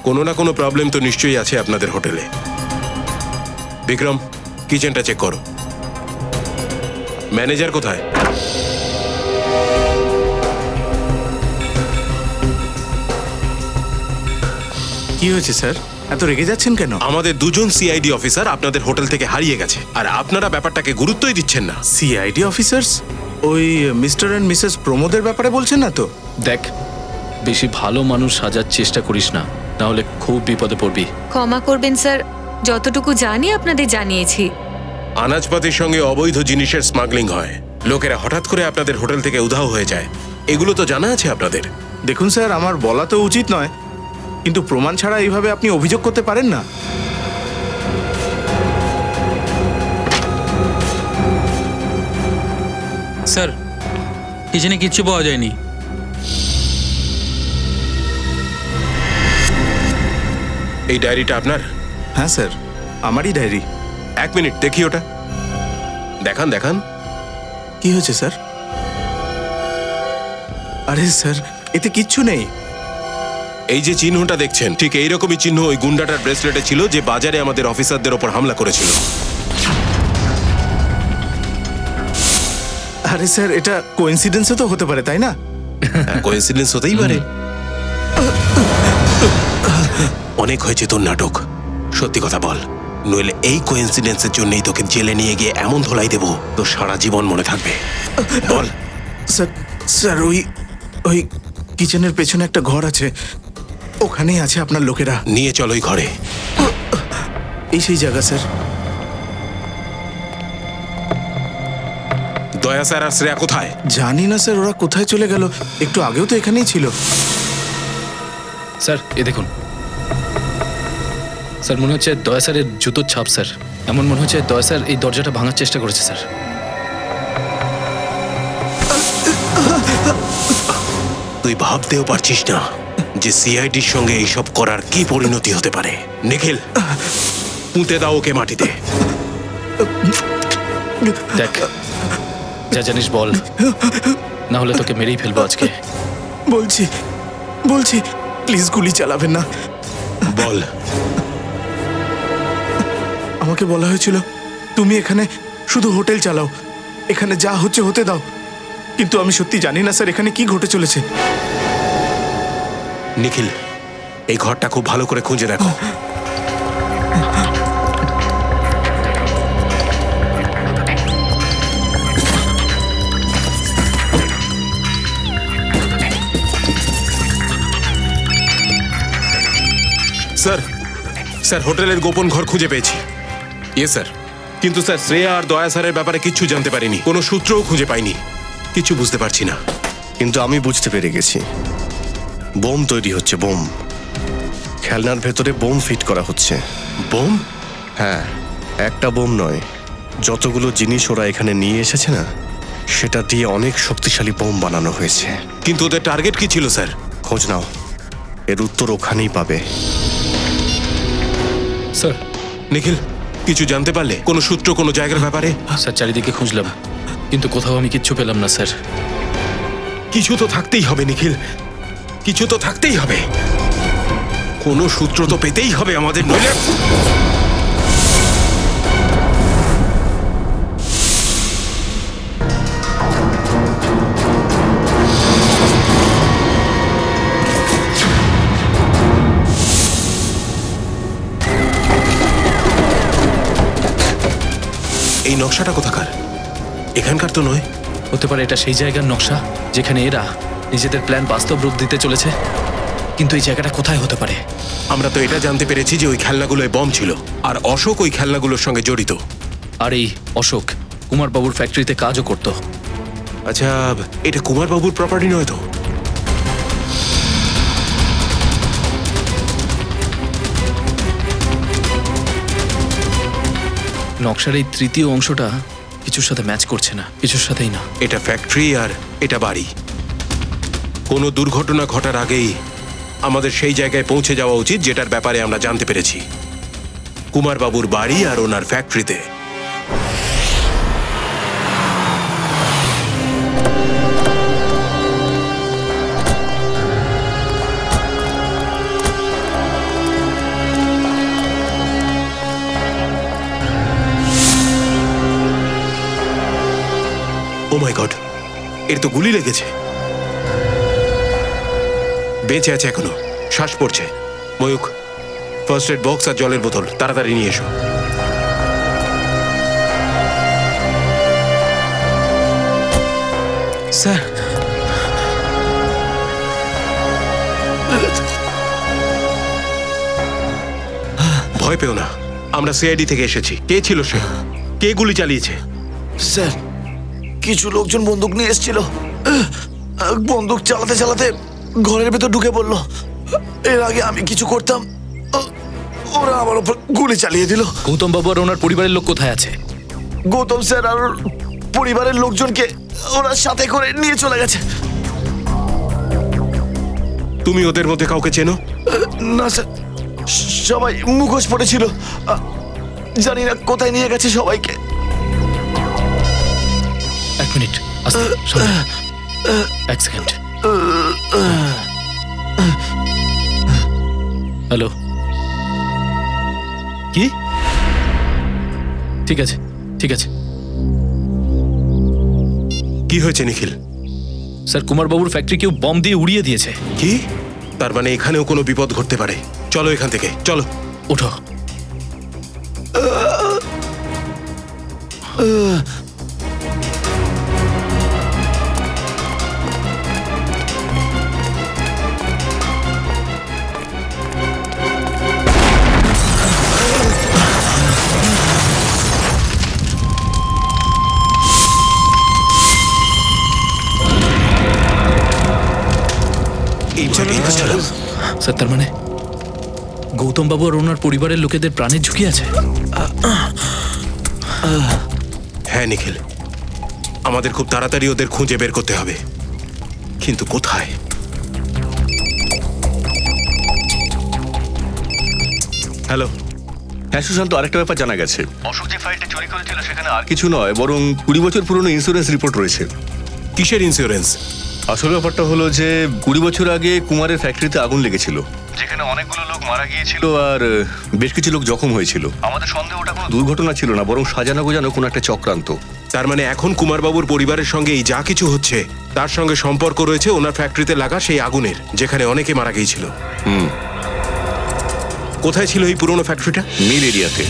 কোনো না কোনো প্রবলেম তো নিশ্চয়ই আছে আপনাদের হোটেলে। বিক্রম, কিচেনটা চেক করো। ম্যানেজার কোথায়? কি হয়েছে স্যার, এত রেগে যাচ্ছেন কেন? আমাদের দুজন সিআইডি অফিসার আপনাদের হোটেল থেকে হারিয়ে গেছে, আর আপনারা ব্যাপারটাকে গুরুত্বই দিচ্ছেন না। CID officers? ওই মিস্টার এন্ড মিসেস প্রমোদের ব্যাপারে বলছেন না তো? দেখ, বেশি ভালো মানুষ সাজার চেষ্টা করিস না, নাহলে খুব বিপদে পড়বি। ক্ষমা করবেন স্যার, যতটুকু জানি আপনাদের জানিয়েছি। আনাজপাতির সঙ্গে অবৈধ জিনিসের স্মাগলিং হয়, লোকেরা হঠাৎ করে আপনাদের হোটেল থেকে উধাও হয়ে যায়, এগুলো তো জানা আছে আপনাদের। দেখুন স্যার, আমার বলা তো উচিত নয়, কিন্তু প্রমাণ ছাড়া এইভাবে আপনি অভিযোগ করতে পারেন না। স্যার, কিচেনে কিচ্ছু পাওয়া যায়নি। এই ডায়েরিটা আপনার? হ্যাঁ স্যার, আমারই ডায়েরি। এক মিনিট দেখি ওটা। দেখান দেখান। কি হয়েছে স্যার? আরে স্যার, এতে কিচ্ছু নেই। এই যে চিহ্নটা দেখছেন, ঠিক এইরকমই চিহ্ন ওই গুন্ডাটার ব্রেসলেটে ছিল যে বাজারে আমাদের অফিসারদের ওপর হামলা করেছিল। আরে স্যার, এটা কোইন্সিডেন্সও তো হতে পারে, তাই না? কোইন্সিডেন্স হতেই পারে। অনেক হয়েছে তোর নাটক, সত্যি কথা বল, নইলে এই কোইন্সিডেন্সের জন্যই তোকে জেলে নিয়ে গিয়ে এমন ধোলাই দেব তো সারা জীবন মনে থাকবে। বল। স্যার ওই কিচেনের পেছনে একটা ঘর আছে, ওখানেই আছে আপনার লোকেরা। নিয়ে চল ওই ঘরে। এই সেই জায়গা স্যার। দয়া স্যার আর শ্রেয়া কোথায়? জানি না স্যার, ওরা কোথায় চলে গেল। একটু আগেও তো এখানেই ছিল। স্যার এ দেখুন স্যার, মনে হচ্ছে দয়া স্যারের জুতোর ছাপ স্যার। এমন মনে হচ্ছে দয়া স্যার এই দরজাটা ভাঙার চেষ্টা করেছে স্যার। তুই ভাবতেও পারছিস না যে সিআইডির সঙ্গে এইসব করার কি পরিণতি হতে পারে। নিখিল, পুঁতে দাও ওকে মাটিতে। দেখ, যা জানিস বল, না হলে তোকে মেরেই ফেলবো আজকে। বলছি প্লিজ গুলি চালাবেন না। বল। আমাকে বলা হয়েছিল তুমি এখানে শুধু হোটেল চালাও, এখানে যা হচ্ছে হতে দাও, কিন্তু আমি সত্যি জানি না স্যার এখানে কি ঘটে চলেছে। নিখিল, এই ঘরটা খুব ভালো করে খুঁজে দেখো। স্যার হোটেলের গোপন ঘর খুঁজে পেয়েছি। ইয়েস স্যার, কিন্তু স্যার শ্রেয়া আর দয়া স্যারের ব্যাপারে কিচ্ছু জানতে পারিনি, কোনো সূত্রও খুঁজে পাইনি, কিছু বুঝতে পারছি না। কিন্তু আমি বুঝতে পেরে গেছি, বোম তৈরি হচ্ছে। বোম, খেলনার ভেতরে বোম ফিট করা হচ্ছে। বোম? হ্যাঁ, একটা বোম নয়, যতগুলো জিনিস ওরা এখানে নিয়ে এসেছে না, সেটা দিয়ে অনেক শক্তিশালী বোম বানানো হয়েছে। কিন্তু ওদের টার্গেট কি ছিল স্যার? খোঁজ নাও, এর উত্তর ওখানেই পাবে। স্যার। নিখিল, কিছু জানতে পারলে? কোনো সূত্র, কোনো জায়গার ব্যাপারে? স্যার চারিদিকে খুঁজলাম, কিন্তু কোথাও আমি কিচ্ছু পেলাম না স্যার। কিছু তো থাকতেই হবে নিখিল, কিছু তো থাকতেই হবে, কোনো সূত্র তো পেতেই হবে আমাদের, নইলে এই নকশাটা কোথাকার? এখানকার তো নয়। হতে পারে এটা সেই জায়গার নকশা যেখানে এরা নিজেদের প্ল্যান বাস্তব রূপ দিতে চলেছে, কিন্তু এই জায়গাটা কোথায় হতে পারে? আমরা তো এটা জানতে পেরেছি যে ওই খেলনাগুলোয় বম ছিল, আর অশোক ওই খেলনাগুলোর সঙ্গে জড়িত। আর এই অশোক কুমারবাবুর ফ্যাক্টরিতে কাজও করত। আচ্ছা, এটা কুমারবাবুর প্রপার্টি নয় তো? নকশার এই তৃতীয় অংশটা কিছুর সাথে ম্যাচ করছে না, কিছুর সাথেই না। এটা ফ্যাক্টরি আর এটা বাড়ি। কোনো দুর্ঘটনা ঘটার আগেই আমাদের সেই জায়গায় পৌঁছে যাওয়া উচিত যেটার ব্যাপারে আমরা জানতে পেরেছি, কুমারবাবুর বাড়ি আর ওনার ফ্যাক্টরিতে। ও মাই গড, এর তো গুলি লেগেছে। বেঁচে আছে এখনো, শ্বাস পড়ছে। ময়ূক, ফার্স্ট এড বক্স আর জলের বোতল তাড়াতাড়ি নিয়ে এসো। স্যার, ভয় পেও না, আমরা সিআইডি থেকে এসেছি। কে ছিল সে? কে গুলি চালিয়েছে? স্যার, কিছু লোকজন বন্দুক নিয়ে এসেছিল, বন্দুক চালাতে চালাতে ঘরের ভেতর ঢুকে পড়লো। এর আগে আমি কিছু করতাম, ওরা আমার উপর গুলি চালিয়ে দিল। গৌতম বাবু আর ওনার পরিবারের লোক কোথায় আছে? গৌতম স্যার আর পরিবারের লোকজনকে ওরা সাথে করে নিয়ে চলে গেছে। তুমি ওদের মধ্যে কাউকে চেনো? না স্যার, সবাই মুখোশ পড়েছিল, জানি না কোথায় নিয়ে গেছে সবাইকে। এক মিনিট, এক সেকেন্ড। হ্যালো, কি? ঠিক আছে, ঠিক আছে। কি হয়েছে নিখিল? স্যার, কুমারবাবুর ফ্যাক্টরি কেউ বম দিয়ে উড়িয়ে দিয়েছে। কি? তার মানে এখানেও কোনো বিপদ ঘটতে পারে। চলো এখান থেকে, চলো। ওঠো। স্যার, তার মানে গৌতম বাবু আর ওনার পরিবারের লোকেদের প্রাণের ঝুঁকি আছে? হ্যাঁ নিখিল, আমাদের খুব তাড়াতাড়ি ওদের খুঁজে বের করতে হবে, কিন্তু কোথায়? হ্যালো। হ্যাঁ সুশান্ত, আরেকটা ব্যাপার জানা গেছে। অশোক যে ফাইলটা চুরি করেছিল সেখানে আর কিছু নয়, বরং 20 বছর পুরনো ইন্স্যুরেন্স রিপোর্ট রয়েছে। কিসের ইন্স্যুরেন্স? আসল ব্যাপারটা হলো যে 20 বছর আগে কুমারের ফ্যাক্টরিতে আগুন লেগেছিল, যেখানে অনেকগুলো লোক মারা গিয়েছিল আর বেশ কিছু লোক জখম হয়েছিল। আমাদের সন্দেহ ওটা কোনো দুর্ঘটনা ছিল না, বরং সাজানো গোজানো কোনো একটা চক্রান্ত। তার মানে এখন কুমারবাবুর পরিবারের সঙ্গে এই যা কিছু হচ্ছে তার সঙ্গে সম্পর্ক রয়েছে ওনার ফ্যাক্টরিতে লাগা সেই আগুনের, যেখানে অনেকে মারা গিয়েছিল। কোথায় ছিল এই পুরনো ফ্যাক্টরিটা? মিল এরিয়াতে।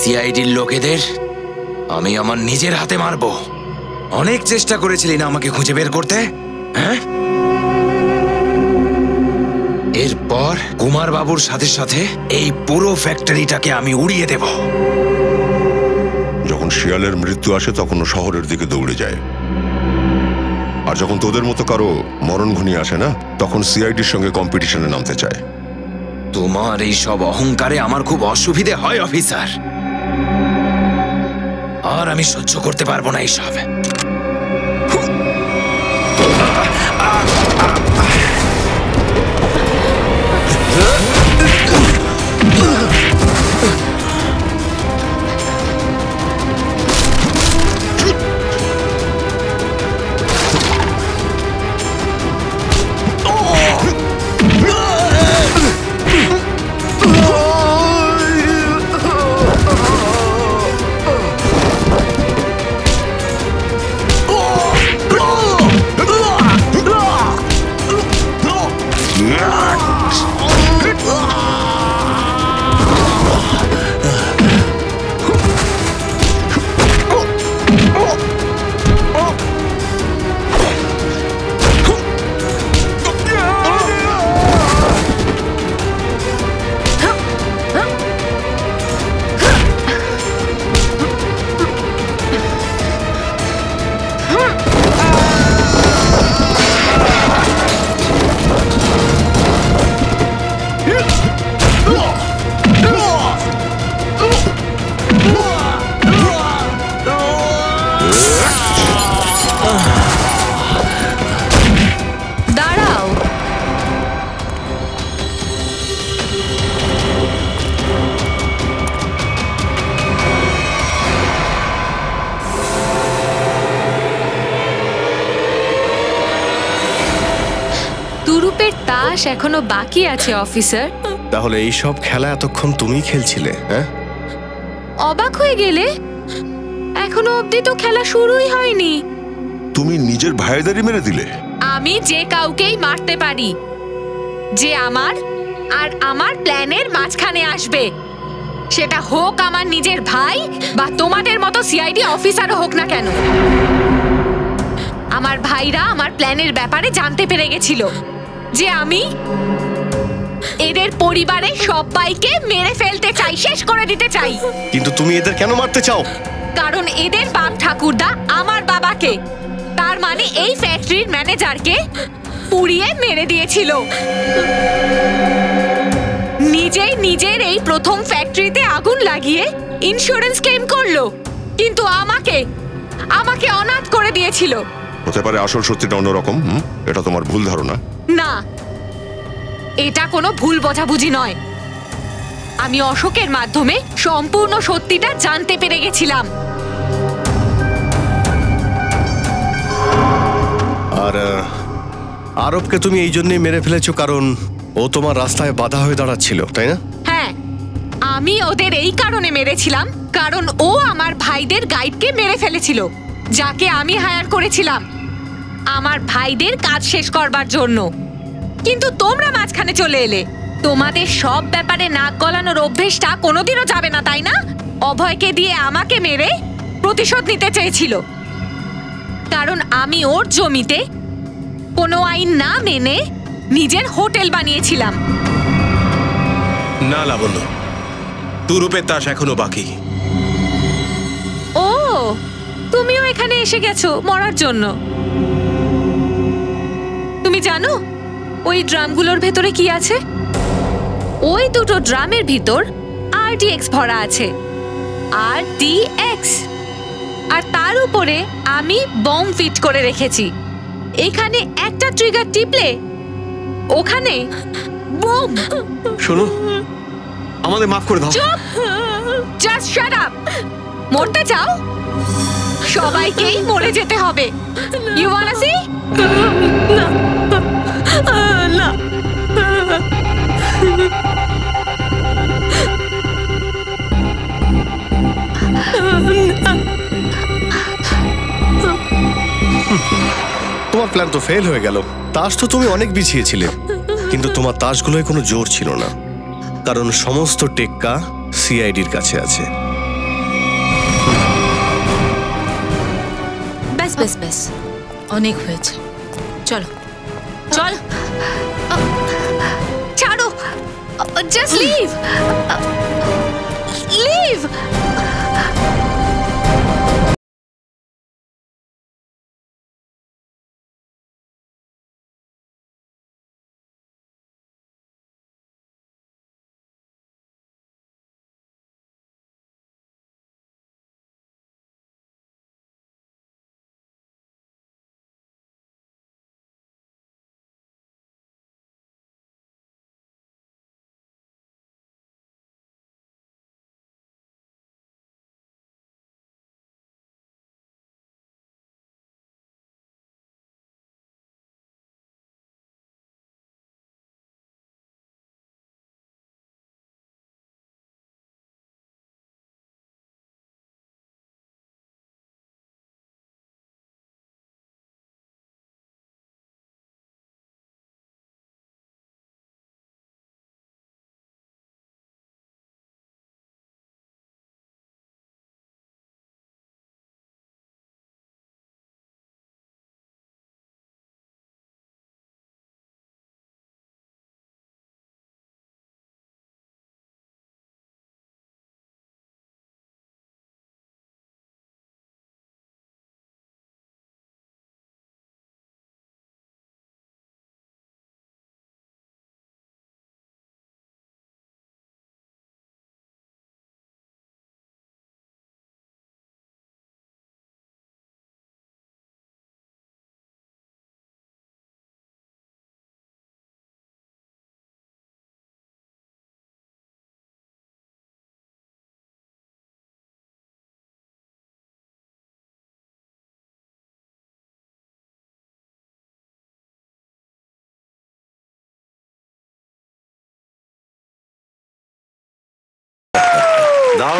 সিআইডির লোকেদের আমি আমার নিজের হাতে মারবো। অনেক চেষ্টা করেছিলি না আমাকে খুঁজে বের করতে, হ্যাঁ? এরপর কুমার বাবুর সাথে সাথে এই পুরো ফ্যাক্টরিটাকে আমি উড়িয়ে দেব। যখন শিয়ালের মৃত্যু আসে তখন ও শহরের দিকে দৌড়ে যায়, আর যখন তোদের মতো কারো মরণ ঘনিয়ে আসে না, তখন সিআইডির সঙ্গে কম্পিটিশনে নামতে চায়। তোমার এই সব অহংকারে আমার খুব অসুবিধে হয় অফিসার, আর আমি সহ্য করতে পারবো না এইসব। তুরুপের তাস এখনো বাকি আছে অফিসার। তাহলে এই সব খেলা এতক্ষণ তুমিই খেলছিলে? হ্যাঁ, অবাক হয়ে গেলে? এখনো অবধি তো খেলা শুরুই হয়নি। তুমি নিজের ভাইদেরই মেরে দিলে? আমি যে কাউকেই মারতে পারি, যে আমার আর আমার প্ল্যানের মাঝখানে আসবে, সেটা হোক আমার নিজের ভাই বা তোমাদের মতো সিআইডি অফিসারও হোক না কেন। আমার ভাইরা আমার প্ল্যানের ব্যাপারে জানতে পেরে গেছিল যে আমি এদের পরিবারে সবাইকে মেরে ফেলতে চাই, শেষ করে দিতে চাই। কিন্তু তুমি এদের কেন মারতে চাও? কারণ এদের বাপ ঠাকুরদা আমার বাবাকে, তার মানে এই ফ্যাক্টরির ম্যানেজারকে পুড়িয়ে মেরে দিয়েছিল। নিজেই নিজের এই প্রথম ফ্যাক্টরিতে আগুন লাগিয়ে ইন্স্যুরেন্স ক্লেম করলো, কিন্তু আমাকে অনাথ করে দিয়েছিল। হতে পারে আসল সত্যিটা অন্যরকম। এটা তোমার ভুল ধারণা। না, এটা কোনো ভুল বোঝাবুঝি নয়। আমি অশোকের মাধ্যমে সম্পূর্ণ সত্যিটা জানতে পেরে গেছিলাম। আর আরবকে তুমি এই জন্যই মেরে ফেলেছো কারণ ও তোমার রাস্তায় বাধা হয়ে দাঁড়াচ্ছিল, তাই না? হ্যাঁ, আমি ওদের এই কারণে মেরেছিলাম কারণ ও আমার ভাইদের গাইডকে মেরে ফেলেছিল, যাকে আমি হায়ার করেছিলাম আমার ভাইদের কাজ শেষ করবার জন্য। কিন্তু তোমরা মাঝখানে চলে এলে। তোমাদের সব ব্যাপারে নাক গলানোর অভ্যেসটা কোনোদিনও যাবে না, তাই না? অভয়কে দিয়ে আমাকে মেরে প্রতিশোধ নিতে চেয়েছিল, কারণ আমি ওর জমিতে কোনো আইন না মেনে নিজের হোটেল বানিয়েছিলাম। না লাবণ্য, তুরুপের তাস এখনো বাকি। ও, তুমিও এখানে এসে গেছো মরার জন্য। তুমি জানো ওই ড্রামগুলোর ভেতরে কি আছে? ওই দুটো ড্রামের ভিতর RDX ভরা আছে, RDX। আর তার উপরে আমি বম ফিট করে রেখেছি। এখানে একটা ট্রিগার টিপলে ওখানে বুম। শোনো, আমাদের মাফ করে দাও। চুপ, জাস্ট শাট আপ। মরতে চাও? সবাইকেই মরে যেতে হবে। You wanna see? না না। তোমার প্ল্যান তো ফেল হয়ে গেল। তাস তো তুমি অনেক বিছিয়েছিলে, কিন্তু তোমার তাসগুলোয় কোনো জোর ছিল না, কারণ সমস্ত টেক্কা সিআইডির কাছে আছে। ব্যাস ব্যাস ব্যাস, অনেক হয়েছে, চলো চল। ছাড়ো, জাস্ট লিভ, লিভ।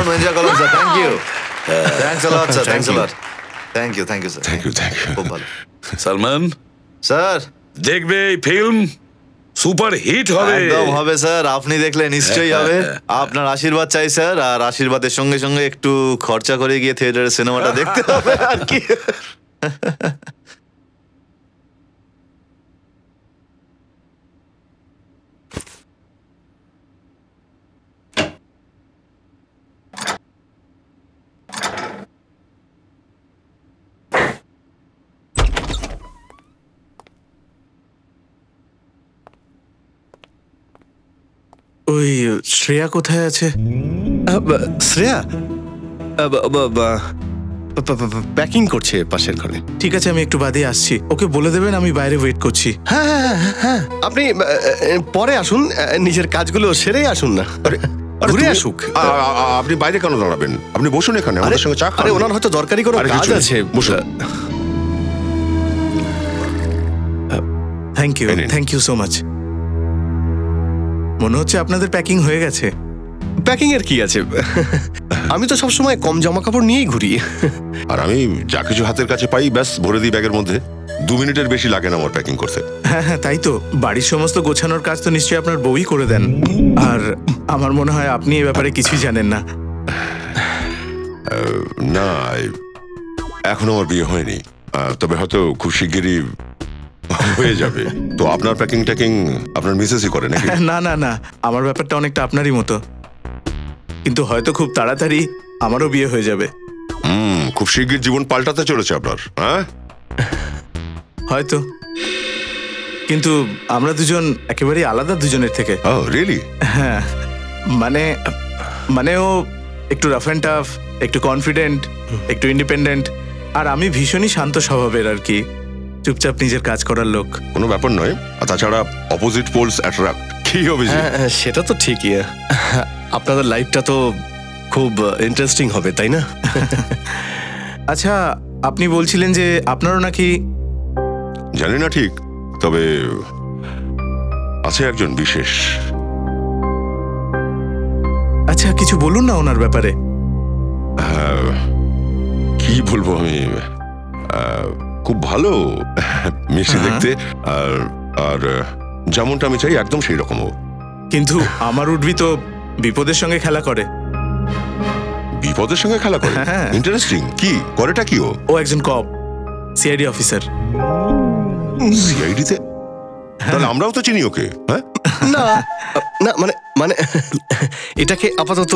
দারুণ এনজয় করলাম sir, thank you, thanks a lot sir, thanks a lot, thank you sir, thank you খুব ভালো। সালমান স্যার দেখবে এই ফিল্ম সুপার হিট হবে। একদম হবে স্যার, আপনি দেখলে নিশ্চয়ই হবে। আপনার আশীর্বাদ চাই স্যার, আর আশীর্বাদের সঙ্গে সঙ্গে একটু খরচা করে গিয়ে থিয়েটারের সিনেমাটা দেখতে হবে আর কি। ওই শ্রেয়া কোথায় আছে? শ্রেয়া প্যাকিং করছে পাশের ঘরে। ঠিক আছে, আমি একটু বাদে আসছি, ওকে বলে দেবেন আমি বাইরে ওয়েট করছি। হ্যাঁ হ্যাঁ হ্যাঁ, আপনি পরে আসুন, নিজের কাজগুলো সেরেই আসুন না, ঘুরে আসুক। আপনি বাইরে কেন দাঁড়াবেন? আপনি বসুন এখানে, আমাদের সঙ্গে চা খান। আরে ওনার হয়তো দরকারি কোনো কাজ আছে। বসুন। Thank you so much. মনে হচ্ছে আপনাদের প্যাকিং হয়ে গেছে। প্যাকিং এর কি আছে, আমি তো সবসময় কম জামা কাপড় নিয়েই ঘুরি। আর আমি যা কিছু হাতের কাছে পাই ব্যাস ভরে দিই ব্যাগের মধ্যে। 2 মিনিটের বেশি লাগে না আমার প্যাকিং করতে। হ্যাঁ হ্যাঁ, তাই তো। বাড়ির সমস্ত গোছানোর কাজ তো নিশ্চয়ই আপনার বউই করে দেন। আর আমার মনে হয় আপনি এই ব্যাপারে কিছুই জানেন না। না, এখনো আমার বিয়ে হয়নি, তবে হয়তো খুব শিগগিরই হয়ে যাবে। তো আপনার প্যাকিং ট্যাকিং আপনার মিসেসই করে নাকি? না না না, আমার ব্যাপারটা অনেকটা আপনারই মতো, কিন্তু হয়তো খুব তাড়াতাড়ি আমারও বিয়ে হয়ে যাবে। খুব শিগগির জীবন পাল্টাতে চলেছে আপনার। হ্যাঁ হয়তো, কিন্তু আমরা দুজন একেবারেই আলাদা দুজনের থেকে। রিয়েলি? হ্যাঁ, মানে ও একটু রাফ অ্যান্ড টাফ, একটু কনফিডেন্ট, একটু ইন্ডিপেন্ডেন্ট, আর আমি ভীষণই শান্ত স্বভাবের আর কি, চুপচাপ নিজের কাজ করার লোক। কোনো ব্যাপার নয়, তাছাড়া অপোজিট পোলস অ্যাট্রাক্ট। কি হবে? সেটা তো ঠিকই, আপনাদের লাইফটা তো খুব ইন্টারেস্টিং হবে, তাই না? আচ্ছা, আপনি বলছিলেন যে আপনারও নাকি? জানি না ঠিক, তবে আছে একজন বিশেষ। আচ্ছা, কিছু বলুন না ওনার ব্যাপারে। কি বলবো আমি, খুব ভালো, মিষ্টি দেখতে, আর যেমনটা আমি চাই একদম সেই রকম। কিন্তু আমার উঠবি তো বিপদের সঙ্গে খেলা করে। বিপদের সঙ্গে খেলা করে? ইন্টারেস্টিং। কি করেটা কি? ও একজন কপ, সিআইডি অফিসার। সিআইডিতে? তাহলে আমরাও তো চিনি ওকে। হ্যাঁ না না, মানে এটাকে আপাতত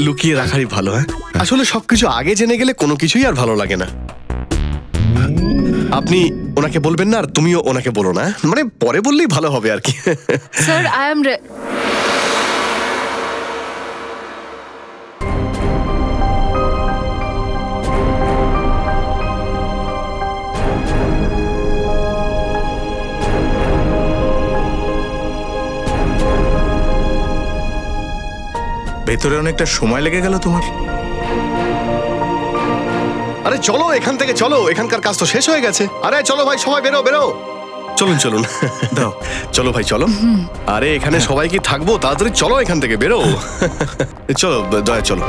লুকিয়ে রাখারই ভালো। হ্যাঁ, আসলে সবকিছু আগে জেনে গেলে কোনো কিছুই আর ভালো লাগে না। আপনি ওনাকে বলবেন না, আর তুমিও ওনাকে বলো না, মানে পরে বললেই ভালো হবে আর কি। স্যার, আই এম ভেতরে অনেকটা সময় লেগে গেল তোমার। আরে চলো এখান থেকে, চলো, এখানকার কাজ তো শেষ হয়ে গেছে। আরে চলো ভাই, সবাই বেরো বেরো, চলুন চলুন, দাও, চলো ভাই চলো। আরে এখানে সবাই কি থাকবো, তাড়াতাড়ি চলো এখান থেকে বেরো। চলো দয়া, চলো।